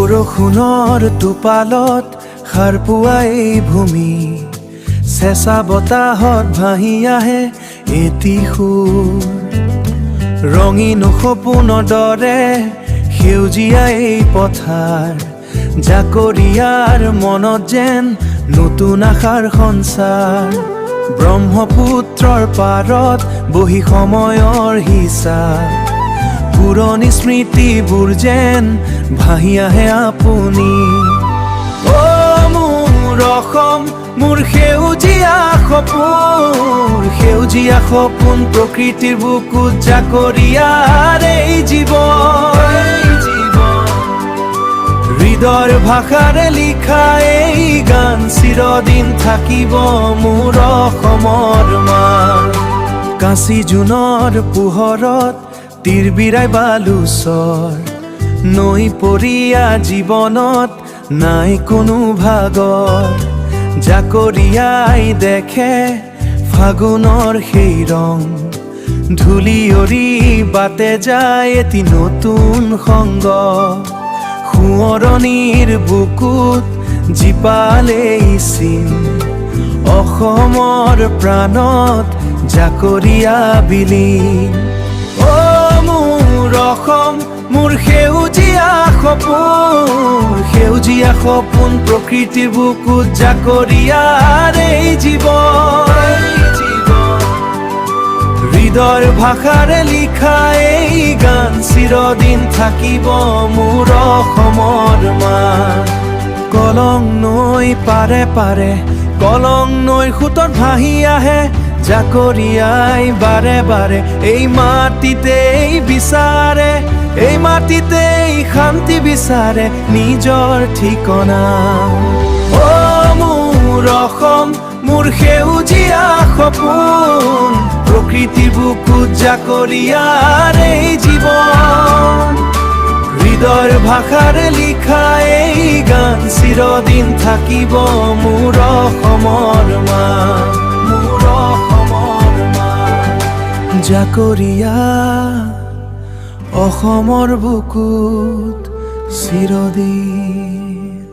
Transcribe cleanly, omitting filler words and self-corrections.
বৰষুণৰ টোপালত সাৰ পোৱা এই ভূমি, চেঁচা বতাহত ভাহি আহে এটি সুৰ। ৰঙীন সপোনৰ দৰে সেউজীয়া এই পথাৰ, জাকৰিয়াৰ মনত যেন নতুন আশাৰ সঞ্চাৰ। ব্ৰহ্মপুত্ৰৰ পাৰত বহি সময়ৰ হিচাপ, পুৰণি স্মৃতিবোৰ যেন ভাহি আহে আপুনি। অ' মোৰ অসম, মোৰ সেউজীয়া সপোন, সেউজীয়া সপোন প্ৰকৃতিৰ বুকুত জাকৰিয়াৰ এই জীৱন। হৃদয়ৰ ভাষাৰে লিখা এই গান চিৰদিন থাকিব মোৰ অসমৰ মান। কাঁচি জোনৰ পোহৰত তিৰবিৰাই বালুচৰ, নৈ পৰিয়া জীৱনত নাই কোনো ভাগৰ। জাকৰিয়াই দেখে ফাগুনৰ সেই ৰং, ধূলিয়ৰি বাটে যায় এটি নতুন সংগ। সোঁৱৰণিৰ বুকুত জীপালেই চিন, অসমৰ প্ৰাণত জাকৰিয়া বিলীন। অ' মোৰ অসম, মোৰ সেউজীয়া সপোন, সেউজীয়া সপোন প্ৰকৃতিৰ বুকুত জাকৰিয়াৰ এই জীৱন। হৃদয়ৰ ভাষাৰে লিখা এই গান চিৰদিন থাকিব মোৰ অসমৰ মান। কলং নৈ পাৰে পাৰে, কলং নৈৰ সোঁতত ভাহি আহে জাকৰিয়াই বাৰে বাৰে। এই মাটিতেই বিচাৰে, এই মাটিতেই শান্তি বিচাৰে নিজৰ ঠিকনা। অ' মোৰ অসম, মোৰ সেউজীয়া সপোন, প্ৰকৃতিৰ বুকুত জাকৰিয়াৰ এই জীৱন। হৃদয়ৰ ভাষাৰে লিখা এই গান চিৰদিন থাকিব মোৰ অসমৰ মান, মোৰ অসমৰ মান। জাকৰিয়া অসমৰ বুকুত চিৰদিন।